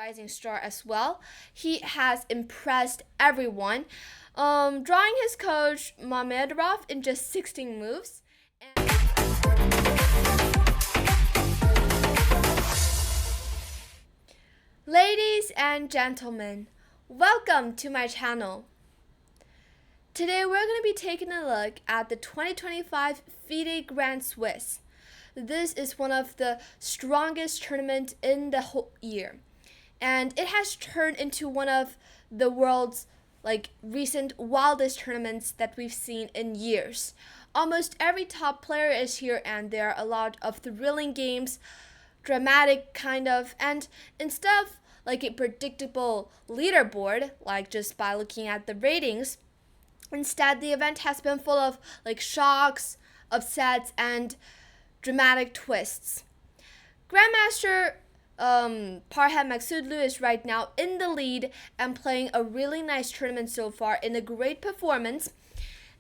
rising star as well. He has impressed everyone, drawing his coach Mamedov in just 16 moves. Ladies and gentlemen, welcome to my channel. Today we're going to be taking a look at the 2025 FIDE Grand Swiss. This is one of the strongest tournaments in the whole year, and it has turned into one of the world's recent wildest tournaments that we've seen in years. Almost every top player is here, and there are a lot of thrilling games, dramatic and instead of a predictable leaderboard, just by looking at the ratings, instead the event has been full of shocks, upsets, and dramatic twists. Grandmaster Parham Maksudlu is right now in the lead and playing a really nice tournament so far in a great performance,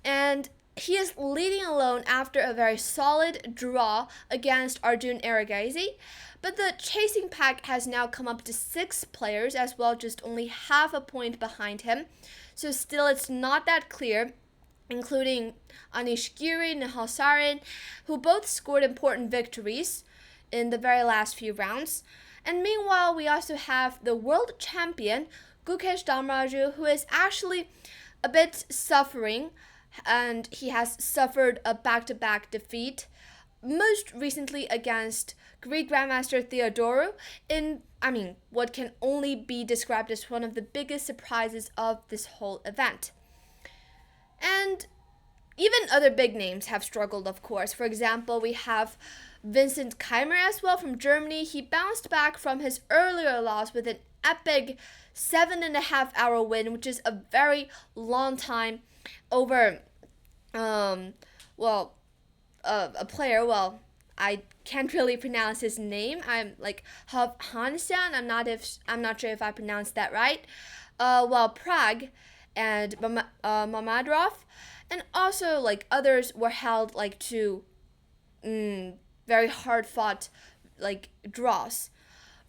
and he is leading alone after a very solid draw against Arjun Eragaisi. But the chasing pack has now come up to 6 players as well, just only half a point behind him. So still it's not that clear, including Anish Giri and Nihal Sarin, who both scored important victories in the very last few rounds. And meanwhile, we also have the world champion, Gukesh Dommaraju, who is actually a bit suffering, and he has suffered a back-to-back defeat, most recently against Greek Grandmaster Theodoru in what can only be described as one of the biggest surprises of this whole event. And even other big names have struggled, of course. For example, we have Vincent Keimer as well from Germany. He bounced back from his earlier loss with an epic 7.5-hour win, which is a very long time over a player. I can't really pronounce his name. I'm Hansan. I'm not sure if I pronounced that right. Prague and Mamadrov, and also others were held to very hard fought draws.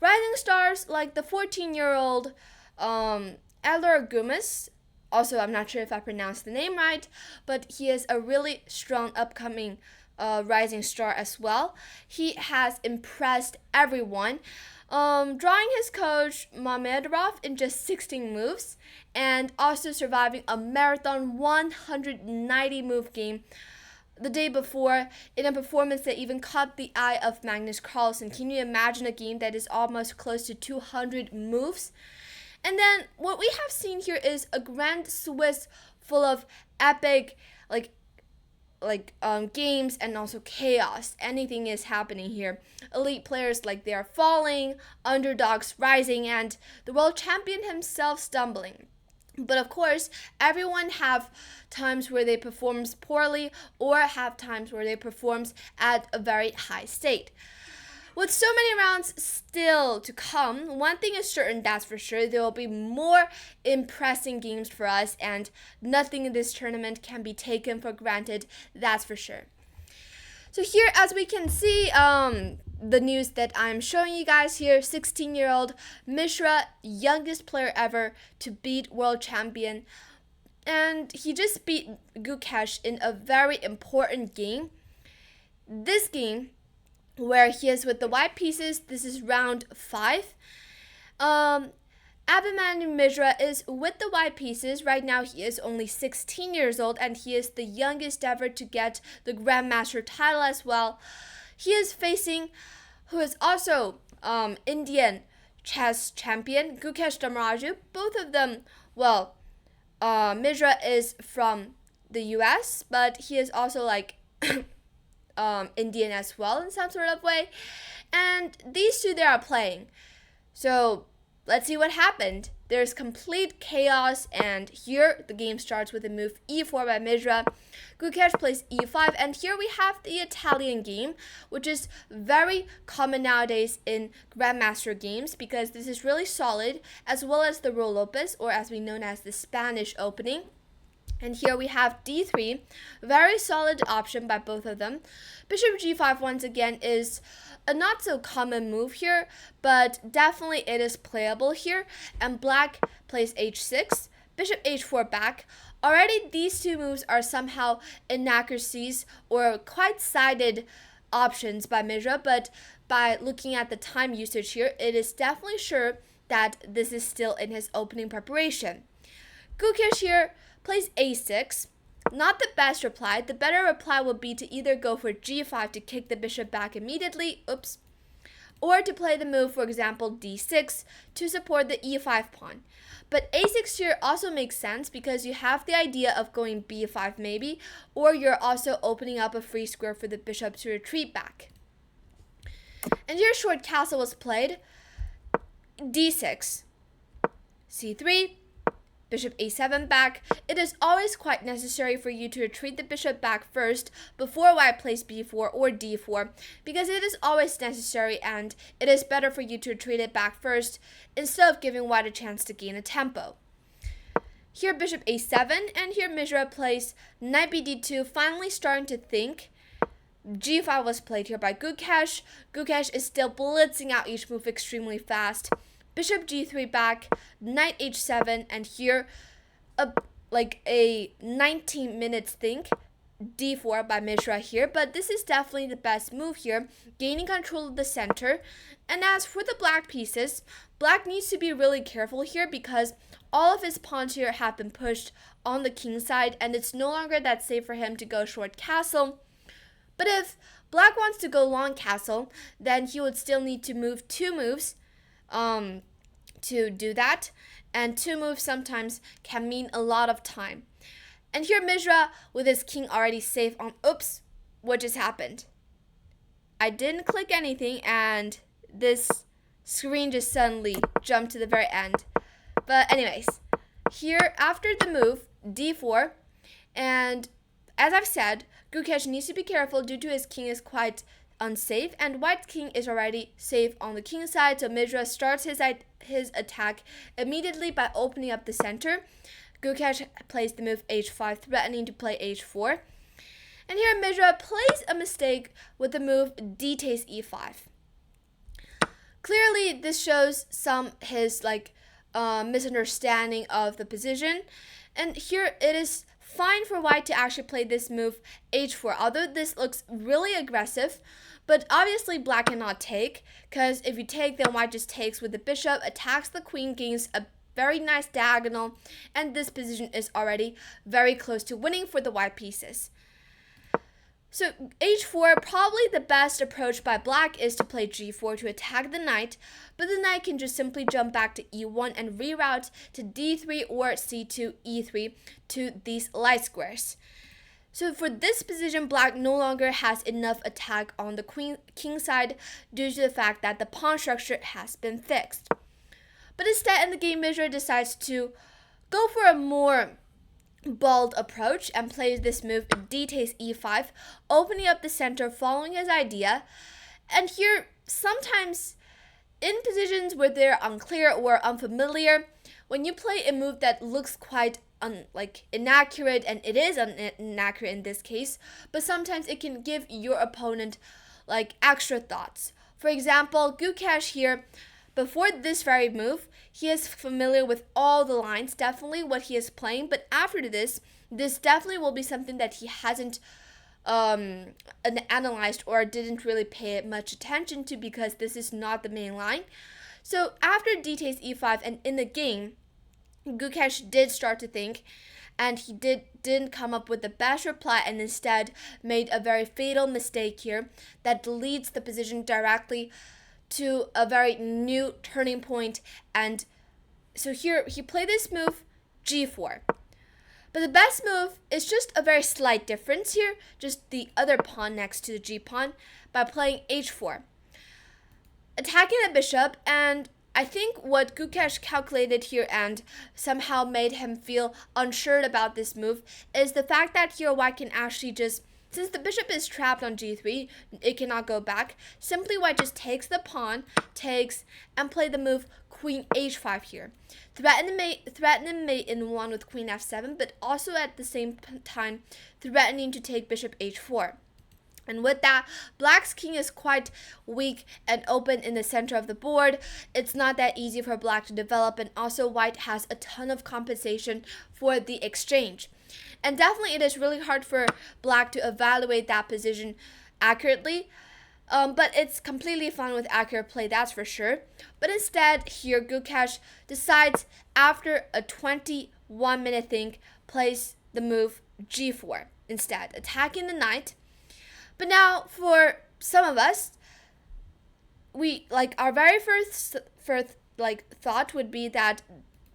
Rising stars like the 14-year-old Elor Gumas. Also, I'm not sure if I pronounced the name right, but he is a really strong upcoming rising star as well. He has impressed everyone, drawing his coach Mamedov in just 16 moves, and also surviving a marathon 190-move game the day before in a performance that even caught the eye of Magnus Carlsen. Can you imagine a game that is almost close to 200 moves? And then what we have seen here is a Grand Swiss full of epic games and also chaos. Anything is happening here. Elite players they are falling, underdogs rising, and the world champion himself stumbling. But of course, everyone have times where they performs poorly or have times where they performs at a very high state. With so many rounds still to come, one thing is certain, that's for sure. There will be more impressive games for us, and nothing in this tournament can be taken for granted, that's for sure. So here, as we can see, the news that I'm showing you guys here, 16-year-old Mishra, youngest player ever to beat world champion. And he just beat Gukesh in a very important game. This game, where he is with the white pieces, this is round 5. Abhimanyu Mishra is with the white pieces. Right now he is only 16 years old, and he is the youngest ever to get the Grandmaster title as well. He is facing, who is also Indian chess champion, Gukesh Dommaraju. Both of them, Mishra is from the US, but he is also Indian as well in some sort of way. And these two, they are playing. So let's see what happened. There's complete chaos, and here the game starts with a move e4 by Mishra. Gukesh plays e5, and here we have the Italian game, which is very common nowadays in Grandmaster games because this is really solid, as well as the Roll Opus, or as we know as the Spanish opening. And here we have d3, very solid option by both of them. Bishop g5 once again is a not so common move here, but definitely it is playable here. And black plays h6, bishop h4 back. Already these two moves are somehow inaccuracies or quite sided options by Mishra, but by looking at the time usage here, it is definitely sure that this is still in his opening preparation. Gukesh here plays a6. Not the best reply. The better reply would be to either go for g5 to kick the bishop back immediately, or to play the move, for example, d6 to support the e5 pawn. But a6 here also makes sense because you have the idea of going b5 maybe, or you're also opening up a free square for the bishop to retreat back. And here short castle was played. d6, c3, bishop a7 back. It is always quite necessary for you to retreat the bishop back first before white plays b4 or d4, because it is always necessary and it is better for you to retreat it back first instead of giving white a chance to gain a tempo. Here bishop a7, and here Mishra plays knight bd2, finally starting to think. g5 was played here by Gukesh. Gukesh is still blitzing out each move extremely fast. Bishop g3 back, knight h7, and here a 19 minutes think, d4 by Mishra here, but this is definitely the best move here, gaining control of the center. And as for the black pieces, black needs to be really careful here because all of his pawns here have been pushed on the king side, and it's no longer that safe for him to go short castle. But if black wants to go long castle, then he would still need to move two moves to do that, and two moves sometimes can mean a lot of time. And here Mishra with his king already safe on, what just happened? I didn't click anything and this screen just suddenly jumped to the very end. But anyways, here after the move d4, and as I've said, Gukesh needs to be careful due to his king is quite unsafe, and white's king is already safe on the king side, so Mishra starts his attack immediately by opening up the center. Gukesh plays the move h5, threatening to play h4. And here Mishra plays a mistake with the move d takes e5. Clearly, this shows his misunderstanding of the position. And here it is fine for white to actually play this move h4, although this looks really aggressive. But obviously black cannot take, because if you take, then white just takes with the bishop, attacks the queen, gains a very nice diagonal, and this position is already very close to winning for the white pieces. So h4, probably the best approach by black is to play g4 to attack the knight, but the knight can just simply jump back to e1 and reroute to d3 or c2, e3 to these light squares. So for this position, black no longer has enough attack on the king side due to the fact that the pawn structure has been fixed. But instead in the game, Mishra decides to go for a more bold approach and plays this move d takes e5, opening up the center, following his idea. And here, sometimes in positions where they're unclear or unfamiliar, when you play a move that looks quite inaccurate, and it is inaccurate in this case, but sometimes it can give your opponent extra thoughts. For example, Gukesh here, before this very move, he is familiar with all the lines, definitely what he is playing, but after this definitely will be something that he hasn't analyzed or didn't really pay much attention to, because this is not the main line. So after d takes e5 and in the game, Gukesh did start to think, and he didn't come up with the best reply, and instead made a very fatal mistake here that leads the position directly to a very new turning point. And so here he played this move g4. But the best move is just a very slight difference here, just the other pawn next to the g pawn, by playing h4, attacking the bishop. And I think what Gukesh calculated here and somehow made him feel unsure about this move is the fact that here white can actually just, since the bishop is trapped on g3, it cannot go back. Simply white just takes the pawn, takes, and play the move queen h5 here, threatening mate in 1 with queen f7, but also at the same time threatening to take bishop h4. And with that, black's king is quite weak and open in the center of the board. It's not that easy for black to develop, and also white has a ton of compensation for the exchange. And definitely it is really hard for black to evaluate that position accurately. But it's completely fine with accurate play, that's for sure. But instead, here Gukesh decides after a 21-minute think, plays the move g4 instead, attacking the knight. But now, for some of us, we our very first thought would be that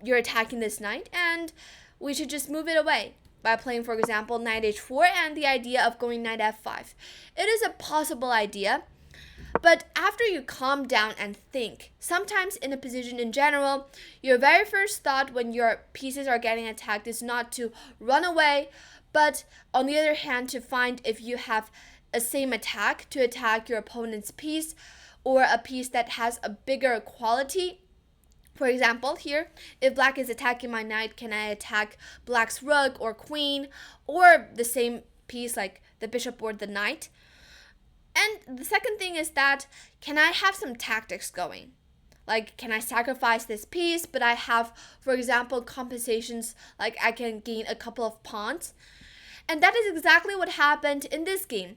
you're attacking this knight, and we should just move it away by playing, for example, knight h4 and the idea of going knight f5. It is a possible idea, but after you calm down and think, sometimes in a position in general, your very first thought when your pieces are getting attacked is not to run away, but on the other hand, to find if you have a same attack to attack your opponent's piece, or a piece that has a bigger quality. For example, here, if black is attacking my knight, can I attack black's rook or queen, or the same piece like the bishop or the knight? And the second thing is that, can I have some tactics going? Like, can I sacrifice this piece, but I have, for example, compensations, like I can gain a couple of pawns? And that is exactly what happened in this game.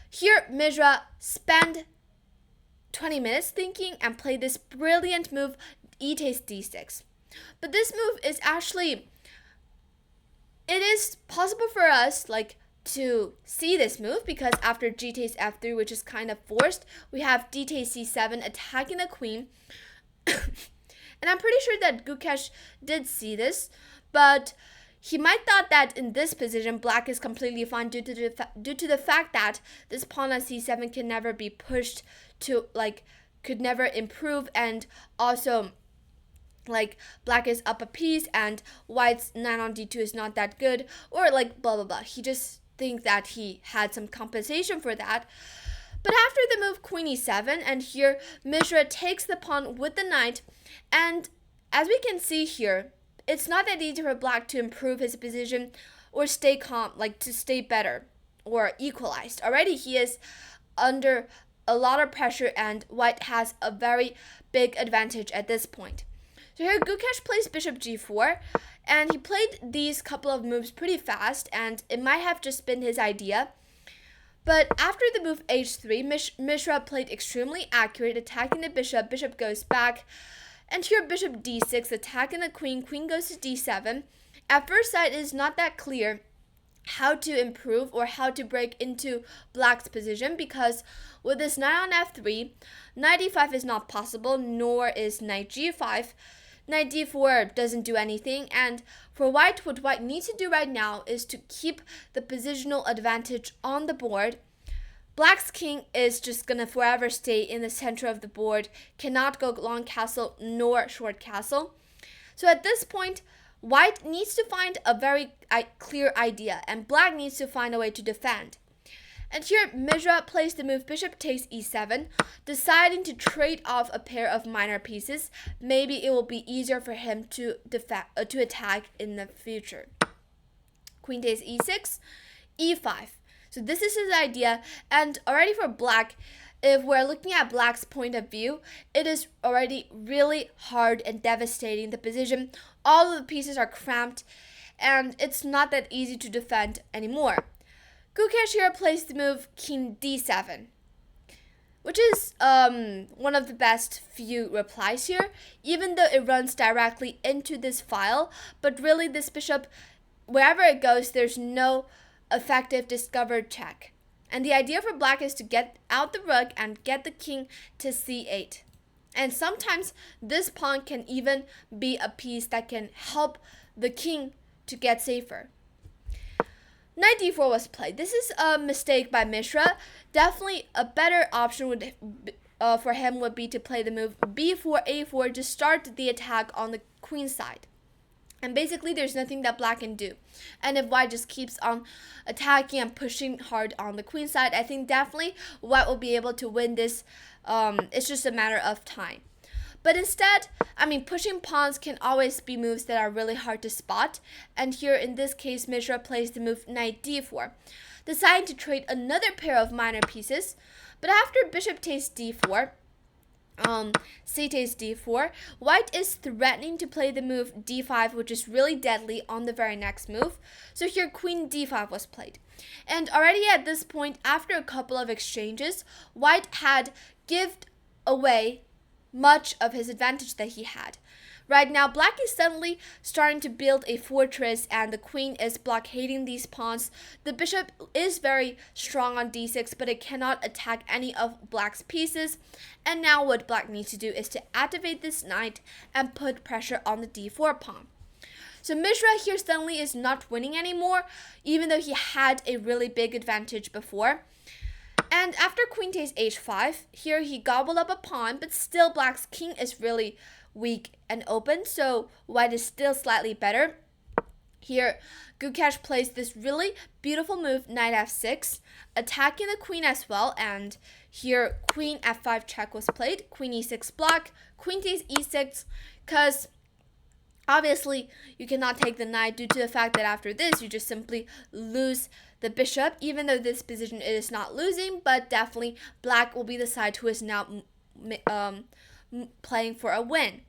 Here, Mishra spent 20 minutes thinking and played this brilliant move, e takes d6. But this move is actually, it is possible for us to see this move, because after g takes f3, which is kind of forced, we have d takes c7 attacking the queen. And I'm pretty sure that Gukesh did see this, but he might thought that in this position, black is completely fine due to the fact that this pawn on c7 can never be pushed to, could never improve, and also, black is up a piece, and white's knight on d2 is not that good, or blah, blah, blah. He just thinks that he had some compensation for that. But after the move queen e7, and here, Mishra takes the pawn with the knight, and as we can see here, it's not that easy for black to improve his position or stay calm, to stay better or equalized. Already he is under a lot of pressure, and white has a very big advantage at this point. So here Gukesh plays bishop g4, and he played these couple of moves pretty fast, and it might have just been his idea. But after the move h3, Mishra played extremely accurate, attacking the bishop. Bishop goes back. And here bishop d6, attacking the queen. Queen goes to d7. At first sight, it is not that clear how to improve or how to break into black's position, because with this knight on f3, knight e5 is not possible, nor is knight g5. Knight d4 doesn't do anything, and for white, what white needs to do right now is to keep the positional advantage on the board. Black's king is just gonna forever stay in the center of the board, cannot go long castle nor short castle. So at this point, white needs to find a very clear idea, and black needs to find a way to defend. And here, Mishra plays the move bishop takes e7, deciding to trade off a pair of minor pieces. Maybe it will be easier for him to attack in the future. Queen takes e6, e5. So this is his idea, and already for black, if we're looking at black's point of view, it is already really hard and devastating. The position, all of the pieces are cramped, and it's not that easy to defend anymore. Gukesh here plays the move king d7, which is one of the best few replies here, even though it runs directly into this file. But really, this bishop, wherever it goes, there's no effective discovered check. And the idea for black is to get out the rook and get the king to c8. And sometimes this pawn can even be a piece that can help the king to get safer. Knight d4 was played. This is a mistake by Mishra. Definitely a better option for him would be to play the move b4, a4 to start the attack on the queen side. And basically, there's nothing that black can do. And if white just keeps on attacking and pushing hard on the queen side, I think definitely white will be able to win this. It's just a matter of time. But instead, pushing pawns can always be moves that are really hard to spot. And here in this case, Mishra plays the move knight d4, deciding to trade another pair of minor pieces. But after bishop takes d4, c takes d4, white is threatening to play the move d5, which is really deadly on the very next move. So here queen d5 was played. And already at this point, after a couple of exchanges, white had given away much of his advantage that he had. Right now, black is suddenly starting to build a fortress and the queen is blockading these pawns. The bishop is very strong on d6, but it cannot attack any of black's pieces. And now what black needs to do is to activate this knight and put pressure on the d4 pawn. So Mishra here suddenly is not winning anymore, even though he had a really big advantage before. And after queen takes h5, here he gobbled up a pawn, but still black's king is really weak and open, so white is still slightly better. Here, Gukesh plays this really beautiful move, knight f6, attacking the queen as well, and here queen f5 check was played, queen e6 block, queen takes e6, because obviously you cannot take the knight due to the fact that after this you just simply lose the bishop, even though this position is not losing, but definitely black will be the side who is now playing for a win.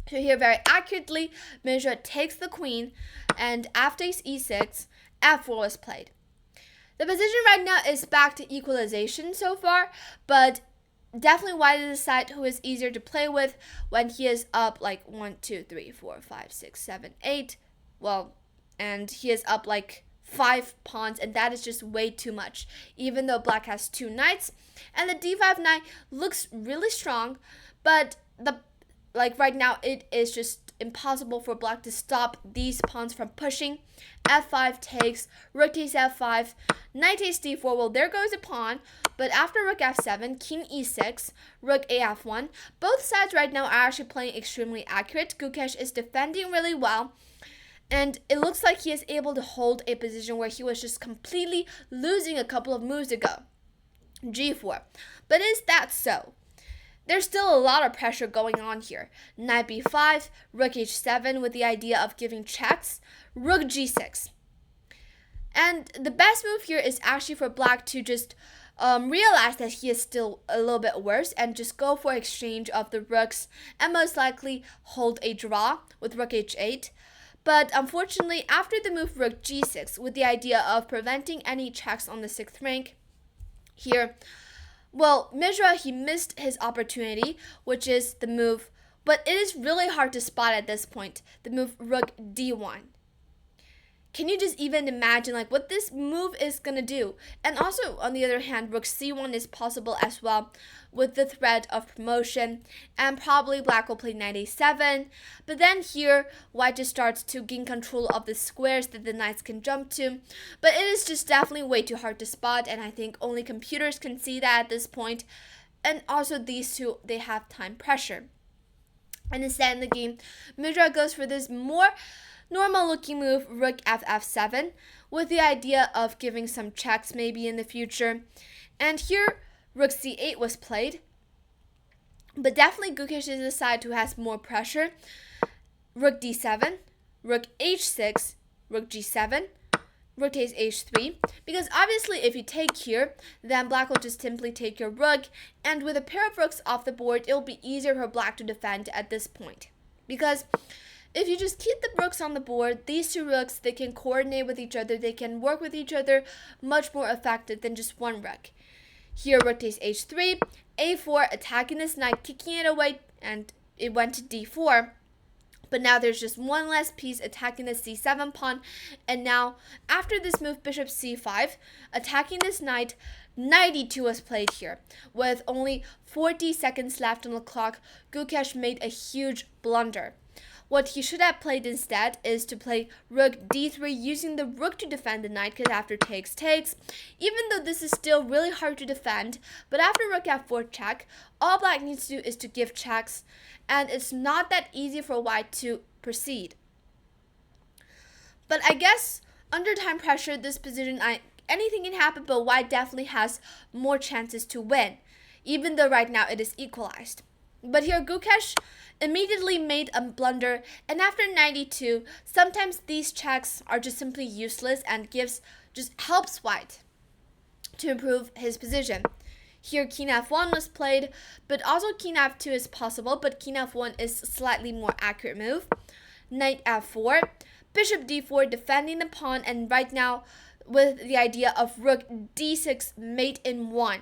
So here very accurately, Mishra takes the queen, and after e6, f4 was played. The position right now is back to equalization so far, but definitely white is the side who is easier to play with when he is up like 1, 2, 3, 4, 5, 6, 7, 8. Well, and he is up like 5 pawns, and that is just way too much, even though black has 2 knights. And the d5 knight looks really strong, but right now it is just impossible for black to stop these pawns from pushing. f5 takes, rook takes f5, knight takes d4. Well, there goes a pawn, but after rook f7, king e6, rook af1, both sides right now are actually playing extremely accurate. Gukesh is defending really well, and it looks like he is able to hold a position where he was just completely losing a couple of moves ago. g4. But is that so? There's still a lot of pressure going on here. Knight b5, rook h7 with the idea of giving checks, rook g6. And the best move here is actually for black to just realize that he is still a little bit worse and just go for exchange of the rooks and most likely hold a draw with rook h8. But unfortunately, after the move rook g6 with the idea of preventing any checks on the 6th rank, here, well, Mishra, he missed his opportunity, which is the move, but it is really hard to spot at this point, the move rook d1. Can you just even imagine what this move is going to do? And also, on the other hand, rook c1 is possible as well with the threat of promotion. And probably black will play knight a7. But then here, white just starts to gain control of the squares that the knights can jump to. But it is just definitely way too hard to spot. And I think only computers can see that at this point. And also these two, they have time pressure. And instead in the game, Mishra goes for this more normal looking move, rook ff7, with the idea of giving some checks maybe in the future. And here, rook c8 was played. But definitely Gukesh is the side who has more pressure. Rook d7, rook h6, rook g7, rook takes h3. Because obviously if you take here, then black will just simply take your rook. And with a pair of rooks off the board, it will be easier for black to defend at this point. Because if you just keep the rooks on the board, these two rooks, they can coordinate with each other. They can work with each other much more effective than just one rook. Here, rook takes h3, a4, attacking this knight, kicking it away, and it went to d4. But now there's just one less piece attacking the c7 pawn. And now, after this move, bishop c5, attacking this knight, knight e2 was played here. With only 40 seconds left on the clock, Gukesh made a huge blunder. What he should have played instead is to play rook d3 using the rook to defend the knight, because after takes, even though this is still really hard to defend, but after rook f4 check, all black needs to do is to give checks, and it's not that easy for white to proceed. But I guess under time pressure, this position, anything can happen, but white definitely has more chances to win, even though right now it is equalized. But here Gukesh immediately made a blunder, and after 92, sometimes these checks are just simply useless and just helps white to improve his position. Here King F1 was played, but also King F2 is possible, but King F1 is a slightly more accurate move. Knight F4, Bishop D4 defending the pawn, and right now with the idea of Rook D6 mate in 1.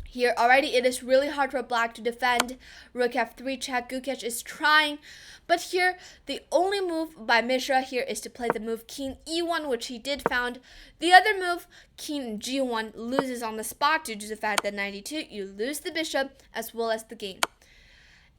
Here already it is really hard for black to defend. Rook F3 check, Gukesh is trying, but here the only move by Mishra here is to play the move King E1, which he did found. The other move, King G1, loses on the spot due to the fact that 92, you lose the bishop as well as the game.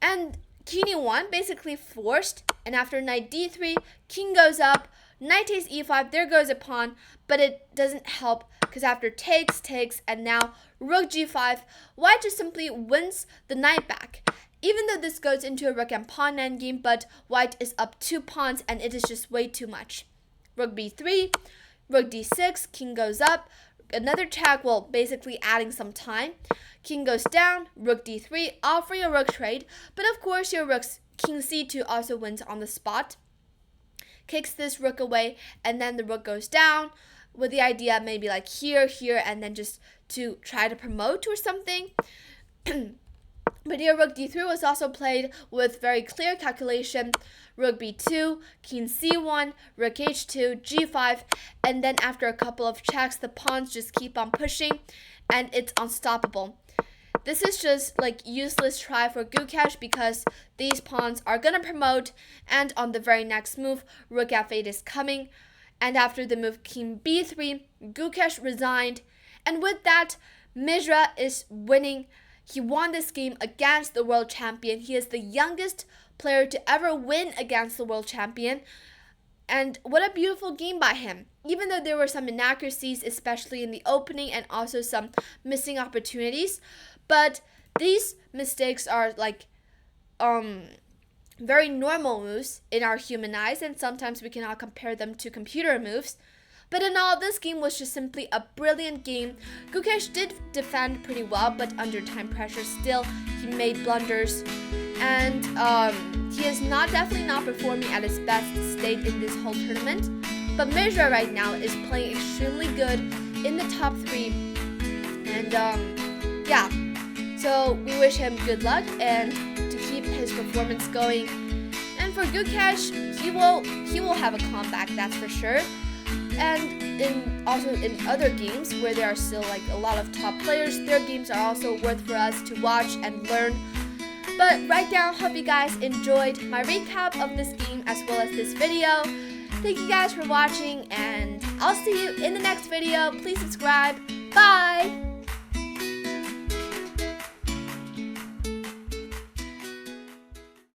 And King E1 basically forced, and after Knight D3, King goes up, Knight takes E5, there goes a pawn, but it doesn't help because after takes, and now Rook G5, white just simply wins the knight back. Even though this goes into a rook and pawn endgame, but white is up 2 pawns and it is just way too much. Rook B3, Rook D6, King goes up, another check, well, basically adding some time. King goes down, Rook D3, offering a rook trade, but of course your rook's King C2 also wins on the spot. Kicks this rook away, and then the rook goes down with the idea maybe like here, and then just to try to promote or something. But here Rook D3 was also played with very clear calculation. Rook B2, King C1, Rook H2, G5, and then after a couple of checks, the pawns just keep on pushing, and it's unstoppable. This is just like useless try for Gukesh because these pawns are gonna promote, and on the very next move, Rook F8 is coming, and after the move King B3, Gukesh resigned, and with that, Mishra is winning. He won this game against the world champion. He is the youngest player to ever win against the world champion, and what a beautiful game by him. Even though there were some inaccuracies, especially in the opening, and also some missing opportunities, but these mistakes are like very normal moves in our human eyes, and sometimes we cannot compare them to computer moves. But in all, this game was just simply a brilliant game. Gukesh did defend pretty well, but under time pressure still he made blunders, and he is definitely not performing at his best state in this whole tournament. But Mishra right now is playing extremely good in the top 3, and yeah, so we wish him good luck and to keep his performance going. And for Gukesh, he will have a comeback, that's for sure. And also in other games where there are still like a lot of top players, their games are also worth for us to watch and learn. But right now, hope you guys enjoyed my recap of this game as well as this video. Thank you guys for watching, and I'll see you in the next video. Please subscribe. Bye!